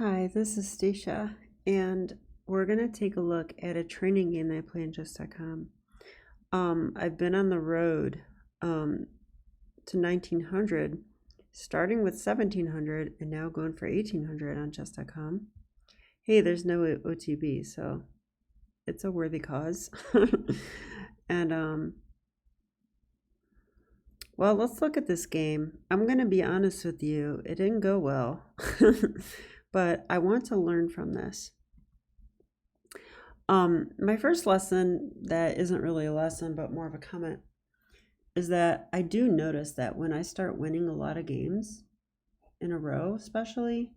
Hi, this is Stacia, and we're going to take a look at a training game that I play on chess.com. I've been on the road to 1900, starting with 1700 and now going for 1800 on chess.com. Hey, there's no OTB, so it's a worthy cause. And well, let's look at this game. I'm going to be honest with you, it didn't go well. But I want to learn from this. My first lesson, that isn't really a lesson, but more of a comment, is that I do notice that when I start winning a lot of games in a row, especially,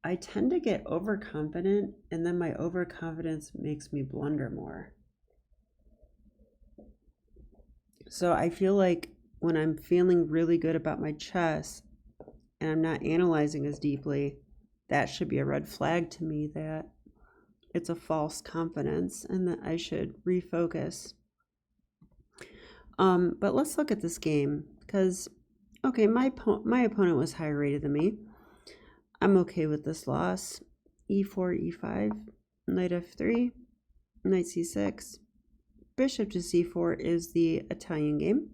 I tend to get overconfident, and then my overconfidence makes me blunder more. So I feel like when I'm feeling really good about my chess and I'm not analyzing as deeply, that should be a red flag to me that it's a false confidence and that I should refocus. But let's look at this game because, okay, my opponent was higher rated than me. I'm okay with this loss. E4, E5, knight F3, knight C6. Bishop to C4 is the Italian game,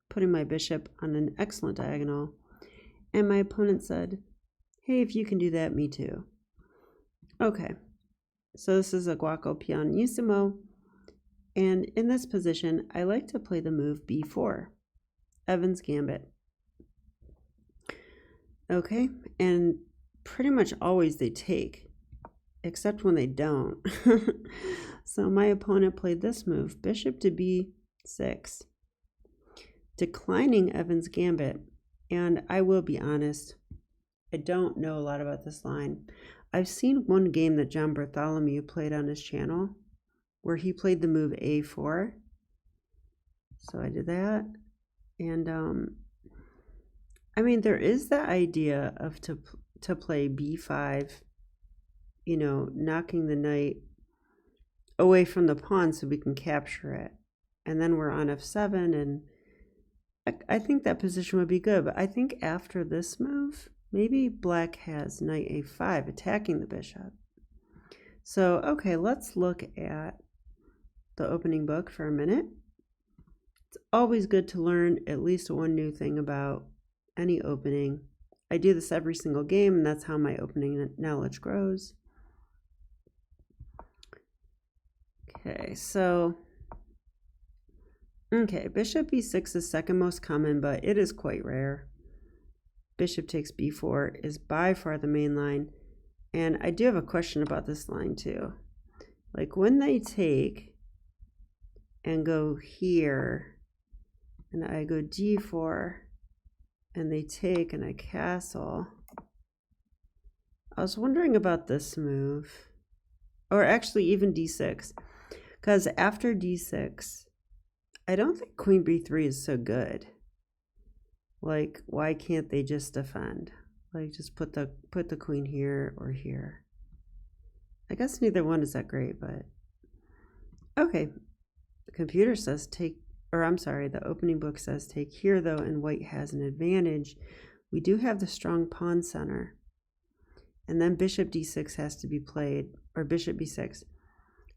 putting my bishop on an excellent diagonal. And my opponent said, hey, if you can do that, me too. Okay, so this is a Guaco pianissimo, and in this position, I like to play the move B4, Evans Gambit. Okay, and pretty much always they take, except when they don't. So my opponent played this move, bishop to B6, declining Evans Gambit, and I will be honest, I don't know a lot about this line. I've seen one game that John Bartholomew played on his channel where he played the move A4. So I did that. And I mean, there is the idea of to play B5, you know, knocking the knight away from the pawn so we can capture it. And then we're on F7, and I think that position would be good. But I think after this move, maybe black has knight A5 attacking the bishop. So, okay, let's look at the opening book for a minute. It's always good to learn at least one new thing about any opening. I do this every single game, and that's how my opening knowledge grows. Okay, so, okay, bishop B6 is second most common, but it is quite rare. Bishop takes B4 is by far the main line. And I do have a question about this line too. Like when they take and go here, and I go D4, and they take and I castle, I was wondering about this move. Or actually even D6. Because after D6, I don't think Queen B3 is so good. Like, why can't they just defend? Like, just put the queen here or here. I guess neither one is that great, but okay. The computer says take, or I'm sorry, the opening book says take here though, and white has an advantage. We do have the strong pawn center. And then bishop D6 has to be played, or bishop B6.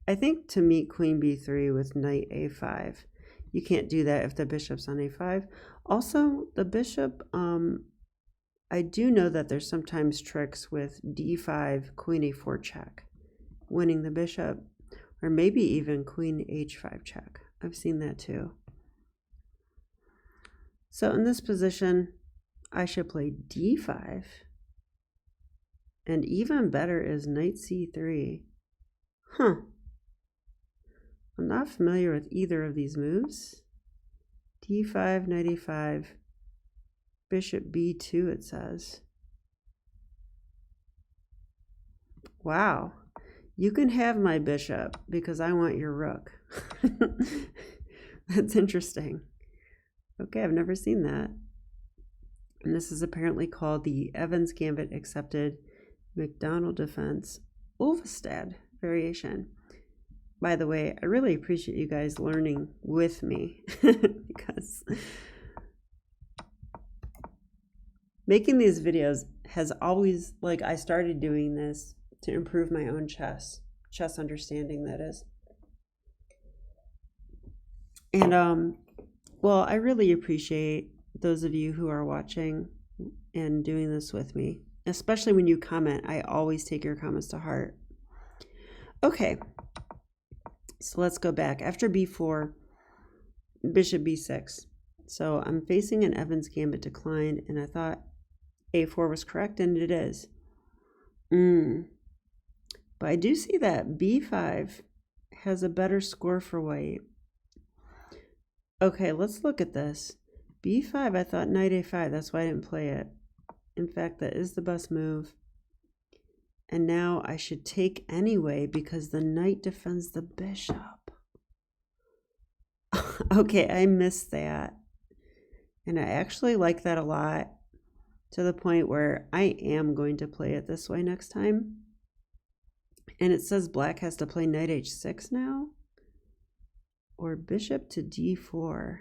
I think to meet Queen B3 with knight A5. You can't do that if the bishop's on A5. Also, the bishop, I do know that there's sometimes tricks with D5, Queen A4 check, winning the bishop, or maybe even Queen H5 check. I've seen that too. So in this position, I should play D5. And even better is knight C3. Huh. I'm not familiar with either of these moves. D5, knight A5, bishop B2 it says. Wow, you can have my bishop because I want your rook. That's interesting. Okay, I've never seen that. And this is apparently called the Evans Gambit Accepted McDonald Defense Ulvestad variation. By the way, I really appreciate you guys learning with me because making these videos has always, like, I started doing this to improve my own chess understanding, that is. And well, I really appreciate those of you who are watching and doing this with me, especially when you comment. I always take your comments to heart. Okay, so let's go back. After b4, bishop b6. So I'm facing an Evans Gambit decline, and I thought a4 was correct, and it is. But I do see that b5 has a better score for white. Okay, let's look at this. b5, I thought knight a5, that's why I didn't play it. In fact, that is the best move. And now I should take anyway because the knight defends the bishop. Okay, I missed that. And I actually like that a lot, to the point where I am going to play it this way next time. And it says black has to play knight h6 now, or bishop to d4.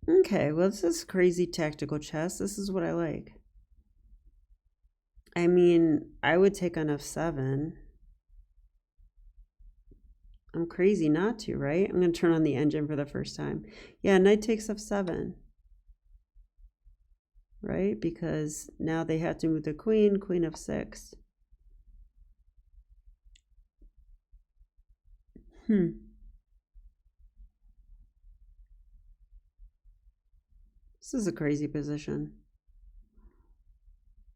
Okay, well, this is crazy tactical chess. This is what I like. I mean, I would take on f7. I'm crazy not to, right? I'm going to turn on the engine for the first time. Yeah, knight takes f7. Right? Because now they have to move the queen, queen f6. This is a crazy position.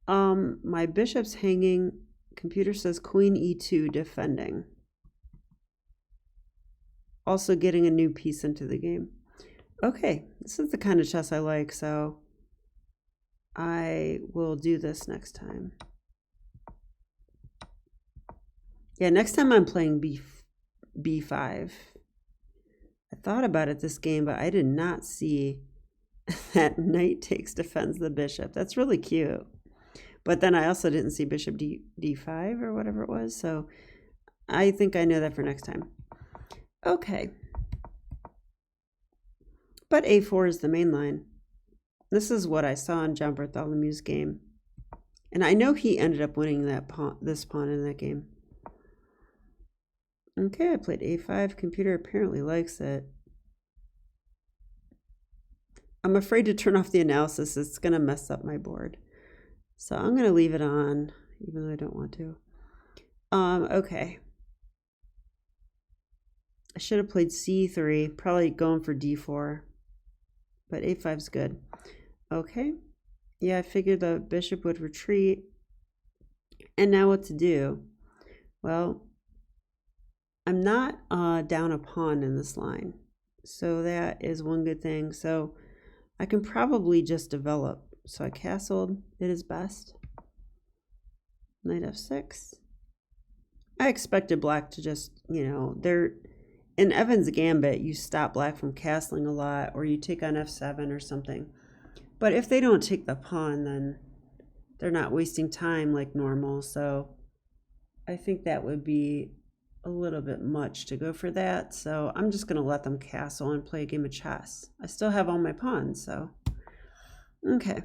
My bishop's hanging. Computer says queen e2 defending. Also getting a new piece into the game. Okay, this is the kind of chess I like, so I will do this next time. Yeah, next time I'm playing b5. I thought about it this game, but I did not see that knight takes defends the bishop. That's really cute. But then I also didn't see bishop d5 or whatever it was, so I think I know that for next time. Okay. But a4 is the main line. This is what I saw in John Bartholomew's game. And I know he ended up winning that this pawn in that game. Okay, I played a5. Computer apparently likes it. I'm afraid to turn off the analysis. It's going to mess up my board. So I'm going to leave it on, even though I don't want to. Okay. I should have played c3, probably going for d4. But a5's good. Okay. Yeah, I figured the bishop would retreat. And now what to do? Well, I'm not down a pawn in this line. So that is one good thing. So I can probably just develop. So I castled. It is best. Knight f6. I expected black to just, you know, in Evans Gambit, you stop black from castling a lot, or you take on f7 or something. But if they don't take the pawn, then they're not wasting time like normal. So I think that would be a little bit much to go for that. So I'm just going to let them castle and play a game of chess. I still have all my pawns, so. Okay.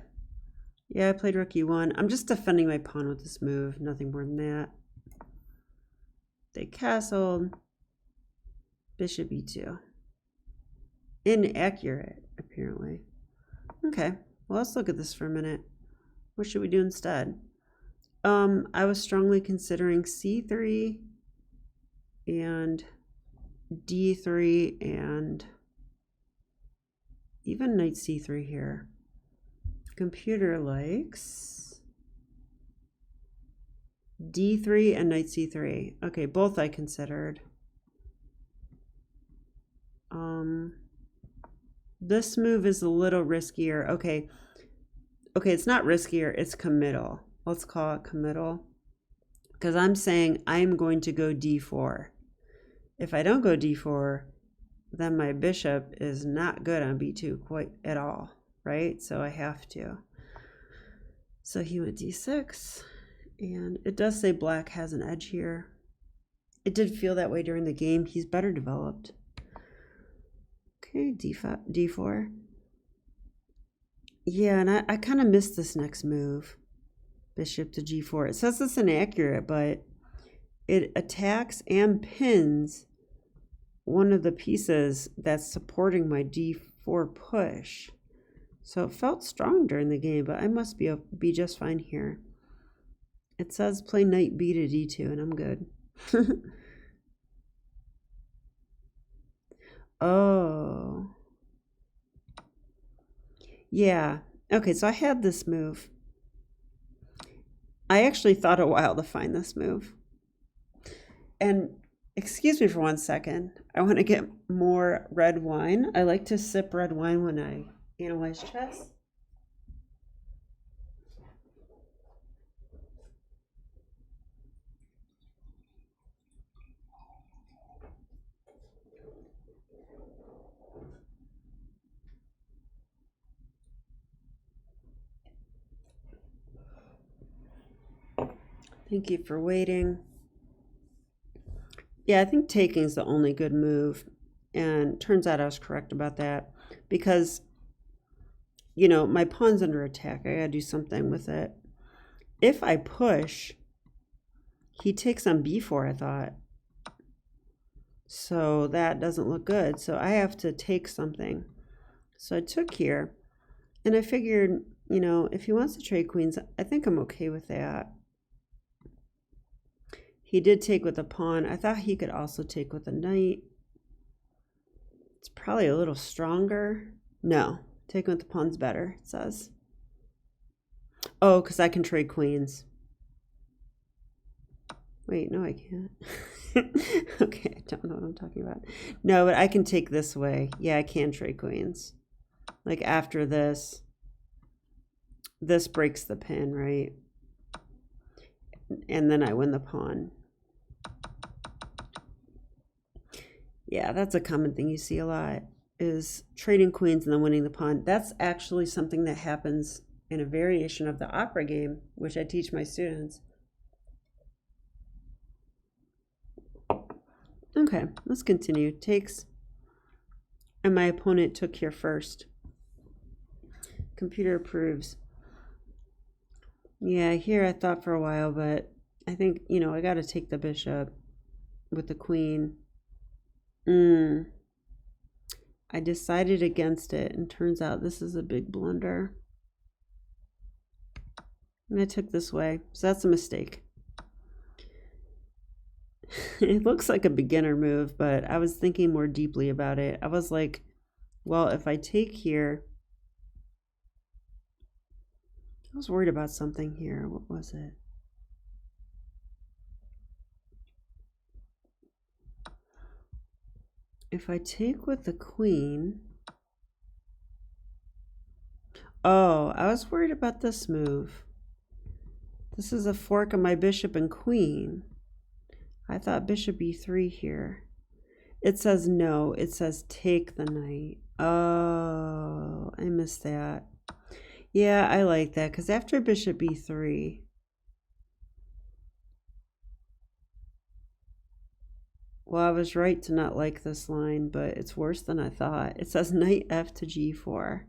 Yeah, I played rook e1. I'm just defending my pawn with this move. Nothing more than that. They castled. Bishop e2. Inaccurate, apparently. Okay, well, let's look at this for a minute. What should we do instead? I was strongly considering c3 and d3 and even knight c3 here. Computer likes d3 and knight c3. Okay, both I considered. This move is a little riskier. Okay, it's not riskier, it's committal. Let's call it committal. Because I'm saying I'm going to go d4. If I don't go d4, then my bishop is not good on b2 quite at all, right? So I have to. So he went d6, and it does say black has an edge here. It did feel that way during the game. He's better developed. Okay, d4. Yeah, and I kind of missed this next move. Bishop to g4. It says it's inaccurate, but it attacks and pins one of the pieces that's supporting my d4 push. So it felt strong during the game, but I must be just fine here. It says play knight b to d2, and I'm good. Oh. Yeah. Okay, so I had this move. I actually thought a while to find this move. And excuse me for 1 second. I want to get more red wine. I like to sip red wine when I analyze chess. Thank you for waiting. Yeah, I think taking is the only good move. And turns out I was correct about that. Because, you know, my pawn's under attack. I gotta do something with it. If I push, he takes on b4, I thought. So that doesn't look good. So I have to take something. So I took here. And I figured, you know, if he wants to trade queens, I think I'm okay with that. He did take with a pawn. I thought he could also take with a knight. It's probably a little stronger. No, taking with the pawn's better, it says. Oh, because I can trade queens. Wait, no, I can't. Okay, I don't know what I'm talking about. No, but I can take this way. Yeah, I can trade queens. Like after this breaks the pin, right? And then I win the pawn. Yeah, that's a common thing you see a lot, is trading queens and then winning the pawn. That's actually something that happens in a variation of the opera game, which I teach my students. Okay, let's continue. Takes, and my opponent took here first. Computer approves. Yeah, here I thought for a while, but I think, you know, I got to take the bishop with the queen. I decided against it, and turns out this is a big blunder. And I took this way, so that's a mistake. It looks like a beginner move, but I was thinking more deeply about it. I was like, well, if I take here, I was worried about something here. What was it? If I take with the queen, oh, I was worried about this move. This is a fork of my bishop and queen. I thought bishop e3 here. It says no, it says take the knight. Oh, I missed that. Yeah, I like that, because after bishop e3, well, I was right to not like this line, but it's worse than I thought. It says knight f to g4.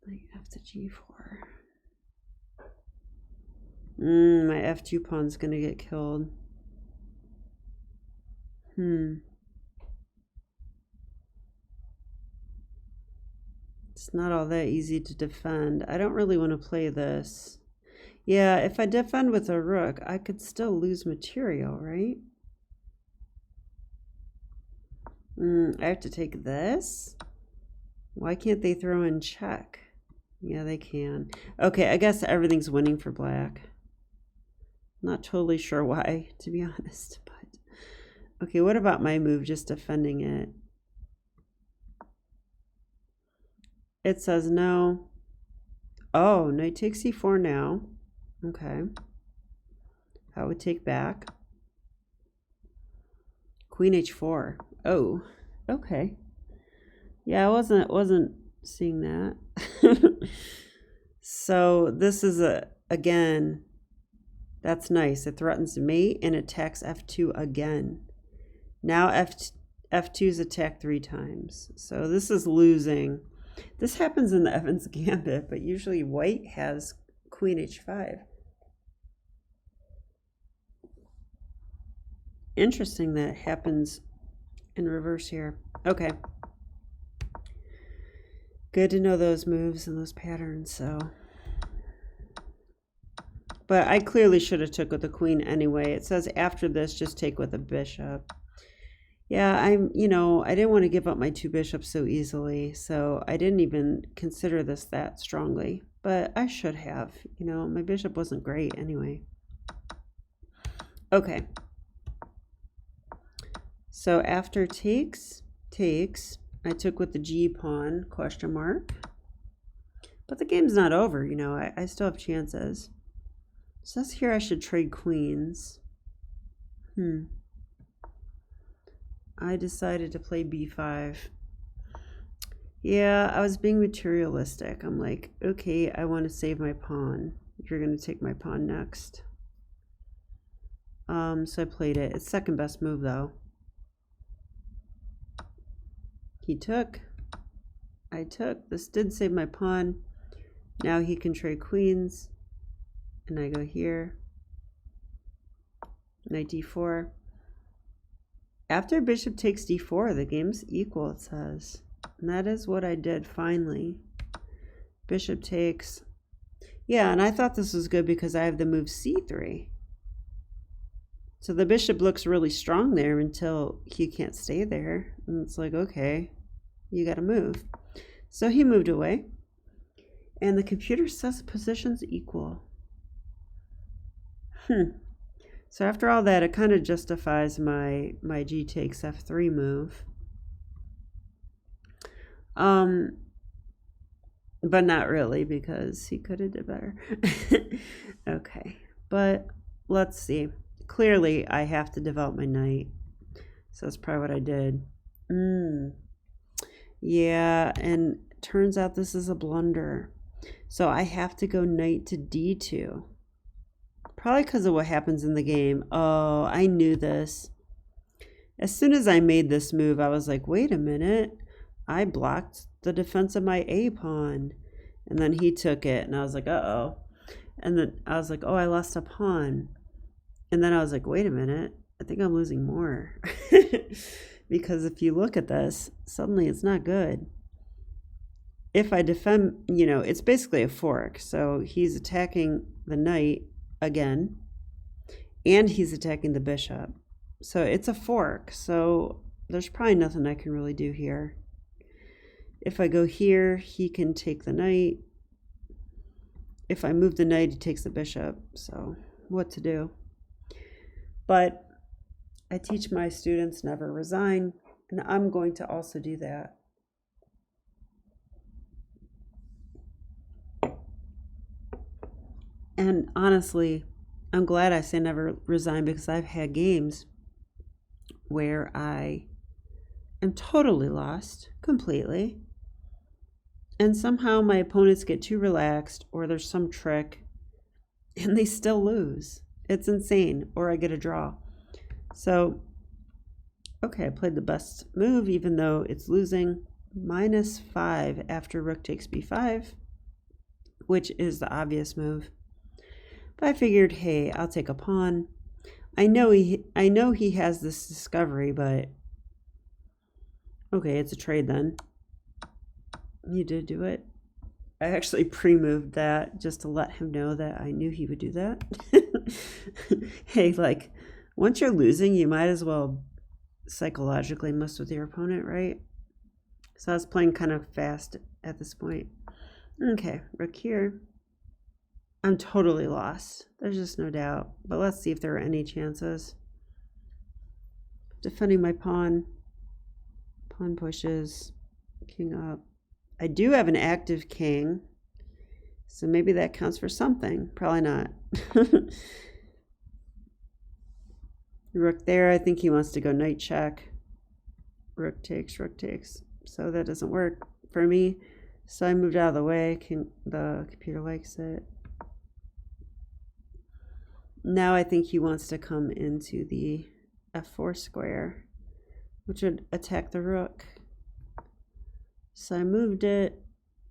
Knight f to g4. My f2 pawn's going to get killed. It's not all that easy to defend. I don't really want to play this. Yeah, if I defend with a rook, I could still lose material, right? I have to take this? Why can't they throw in check? Yeah, they can. Okay, I guess everything's winning for black. Not totally sure why, to be honest. But okay, what about my move, just defending it? It says no. Oh, knight takes c4 now. Okay. I would take back. Queen h4. Oh, okay. Yeah, I wasn't seeing that. So this is again, that's nice. It threatens mate and attacks f2 again. Now f2 is attacked 3 times. So this is losing. This happens in the Evans Gambit, but usually white has queen h5. Interesting that it happens in reverse here. Okay. Good to know those moves and those patterns, so. But I clearly should have took with the queen anyway. It says after this, just take with a bishop. Yeah, I didn't want to give up my 2 bishops so easily, so I didn't even consider this that strongly. But I should have. My bishop wasn't great anyway. Okay. So after takes, I took with the G pawn, question mark. But the game's not over, I still have chances. It says here I should trade queens. I decided to play b5. Yeah, I was being materialistic. I'm like, okay, I want to save my pawn. You're going to take my pawn next. So I played it. It's second best move, though. He took. I took. This did save my pawn. Now he can trade queens. And I go here. Knight d4. After bishop takes d4, the game's equal, it says. And that is what I did finally. Bishop takes. Yeah, and I thought this was good because I have the move c3. So the bishop looks really strong there until he can't stay there. And it's like, okay, you got to move. So he moved away. And the computer says the position's equal. So after all that, it kind of justifies my g takes f3 move. But not really, because he could have did better. Okay, but let's see. Clearly, I have to develop my knight. So that's probably what I did. Yeah, and turns out this is a blunder. So I have to go knight to d2. Probably because of what happens in the game. Oh, I knew this. As soon as I made this move, I was like, wait a minute. I blocked the defense of my A pawn. And then he took it, and I was like, uh-oh. And then I was like, oh, I lost a pawn. And then I was like, wait a minute. I think I'm losing more. Because if you look at this, suddenly it's not good. If I defend, it's basically a fork. So he's attacking the knight again, and he's attacking the bishop. So it's a fork. So there's probably nothing I can really do here. If I go here, he can take the knight. If I move the knight, he takes the bishop. So what to do? But I teach my students never resign, and I'm going to also do that. And honestly, I'm glad I say never resign, because I've had games where I am totally lost completely. And somehow my opponents get too relaxed, or there's some trick, and they still lose. It's insane. Or I get a draw. So, okay, I played the best move, even though it's losing. -5 after rook takes b5, which is the obvious move. But I figured, hey, I'll take a pawn. I know he has this discovery, but okay, it's a trade then. You did do it. I actually pre-moved that just to let him know that I knew he would do that. Hey, like, once you're losing, you might as well psychologically mess with your opponent, right? So I was playing kind of fast at this point. Okay, rook here. I'm totally lost. There's just no doubt. But let's see if there are any chances. Defending my pawn. Pawn pushes. King up. I do have an active king. So maybe that counts for something. Probably not. Rook there. I think he wants to go knight check. Rook takes, rook takes. So that doesn't work for me. So I moved out of the way. The computer likes it. Now I think he wants to come into the f4 square, which would attack the rook. So I moved it.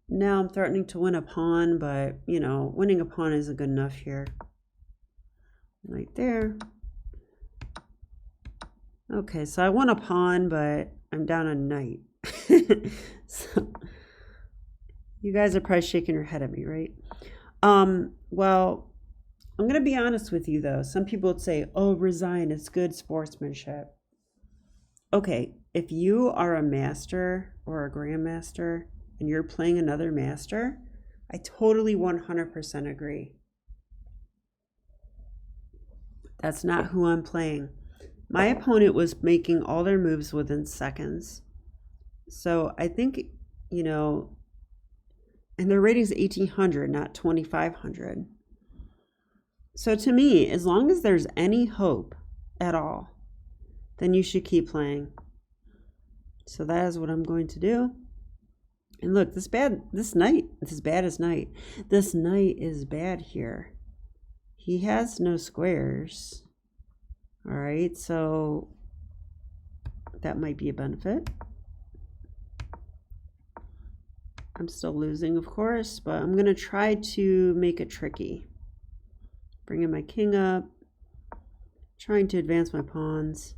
Now I'm threatening to win a pawn, but, you know, winning a pawn isn't good enough here. Right there. Okay, so I won a pawn, but I'm down a knight. So you guys are probably shaking your head at me, right? Well, I'm going to be honest with you, though. Some people would say, oh, resign, it's good sportsmanship. Okay, if you are a master or a grandmaster and you're playing another master, I totally 100% agree. That's not who I'm playing. My opponent was making all their moves within seconds. So I think, you know, and their rating's 1800, not 2500. So to me, as long as there's any hope at all, then you should keep playing. So that is what I'm going to do. And look, this knight, it's as bad as knight. This knight is bad here. He has no squares. All right, so that might be a benefit. I'm still losing, of course, but I'm going to try to make it tricky. Bringing my king up. Trying to advance my pawns.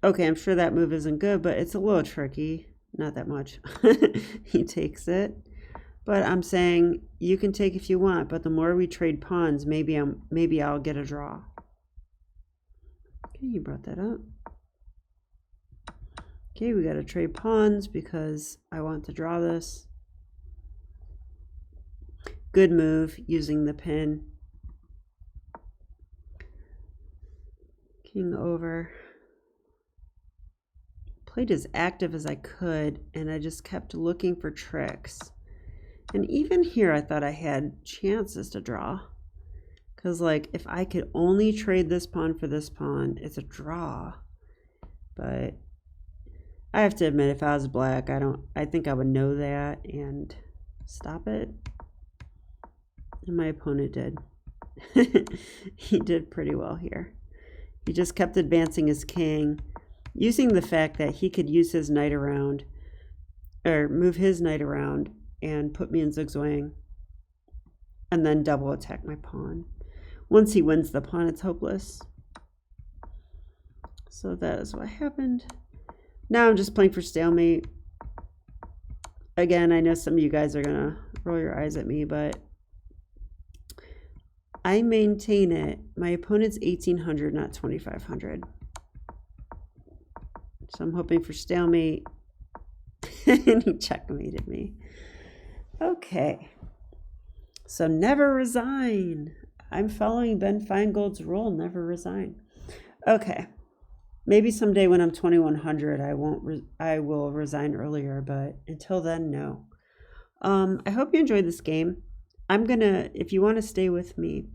Okay, I'm sure that move isn't good, but it's a little tricky. Not that much. He takes it. But I'm saying you can take if you want, but the more we trade pawns, maybe I'll get a draw. Okay, you brought that up. Okay, we got to trade pawns because I want to draw this. Good move using the pin. King over. Played as active as I could, and I just kept looking for tricks. And even here, I thought I had chances to draw. Because, like, if I could only trade this pawn for this pawn, it's a draw. But I have to admit, if I was black, I think I would know that and stop it. And my opponent did. He did pretty well here. He just kept advancing his king, using the fact that he could use his knight around, or move his knight around and put me in zigzag, and then double attack my pawn. Once he wins the pawn, it's hopeless. So that is what happened. Now I'm just playing for stalemate. Again, I know some of you guys are gonna roll your eyes at me, but I maintain it. My opponent's 1800, not 2500. So I'm hoping for stalemate. And he checkmated me. Okay. So never resign. I'm following Ben Feingold's rule, never resign. Okay. Maybe someday when I'm 2100, I will resign earlier, but until then, no. I hope you enjoyed this game. If you want to stay with me,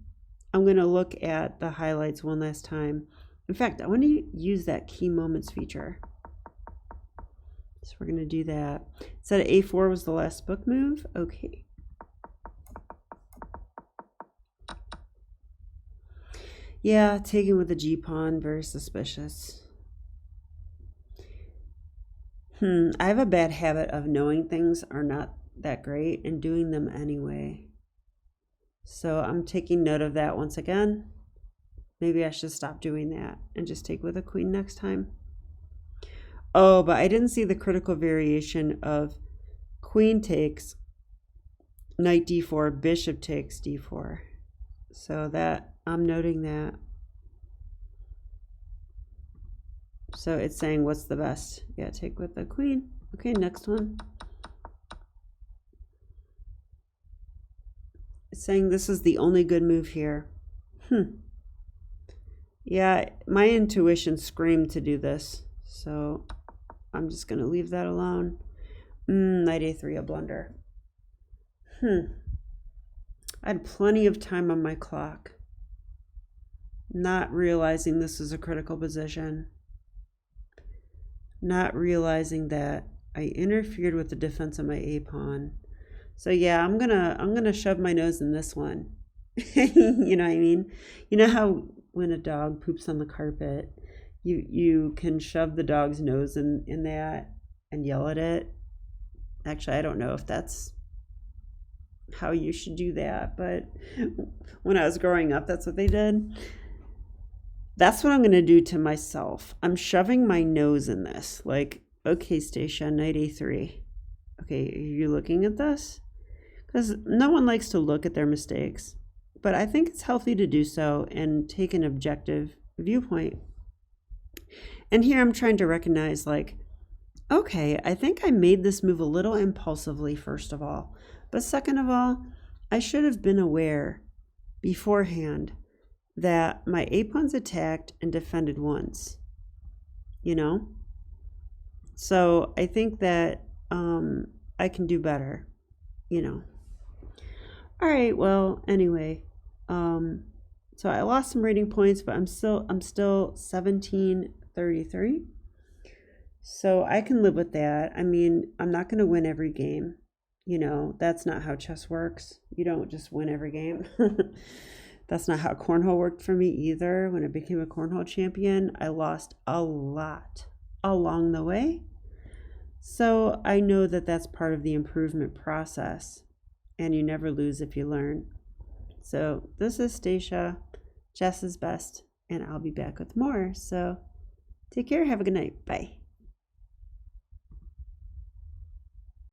I'm going to look at the highlights one last time. In fact, I want to use that key moments feature. So we're going to do that. It said A4 was the last book move. Okay. Yeah, taking with the G pawn, very suspicious. I have a bad habit of knowing things are not that great and doing them anyway. So I'm taking note of that once again. Maybe I should stop doing that and just take with a queen next time. Oh, but I didn't see the critical variation of queen takes, knight d4, bishop takes d4. So that, I'm noting that. So it's saying what's the best? Yeah, take with the queen. Okay, next one. It's saying this is the only good move here. Yeah, my intuition screamed to do this. So I'm just going to leave that alone. Knight a3, a blunder. I had plenty of time on my clock. Not realizing this is a critical position. Not realizing that I interfered with the defense of my a pawn. So yeah, I'm gonna shove my nose in this one. You know what I mean? You know how when a dog poops on the carpet, you can shove the dog's nose in that and yell at it? Actually, I don't know if that's how you should do that, but when I was growing up, that's what they did. That's what I'm going to do to myself. I'm shoving my nose in this. Like, okay, Stacia, knight a3. Okay, are you looking at this? Because no one likes to look at their mistakes. But I think it's healthy to do so and take an objective viewpoint. And here I'm trying to recognize, like, okay, I think I made this move a little impulsively, first of all. But second of all, I should have been aware beforehand that my a-pawn's attacked and defended once, you know? So I think that I can do better, you know? All right, well, anyway, so I lost some rating points, but I'm still 1733. So I can live with that. I mean, I'm not going to win every game. You know, that's not how chess works. You don't just win every game. That's not how cornhole worked for me either. When I became a cornhole champion, I lost a lot along the way. So I know that that's part of the improvement process. And you never lose if you learn. So this is Stacia. Chess is best. And I'll be back with more. So take care. Have a good night. Bye.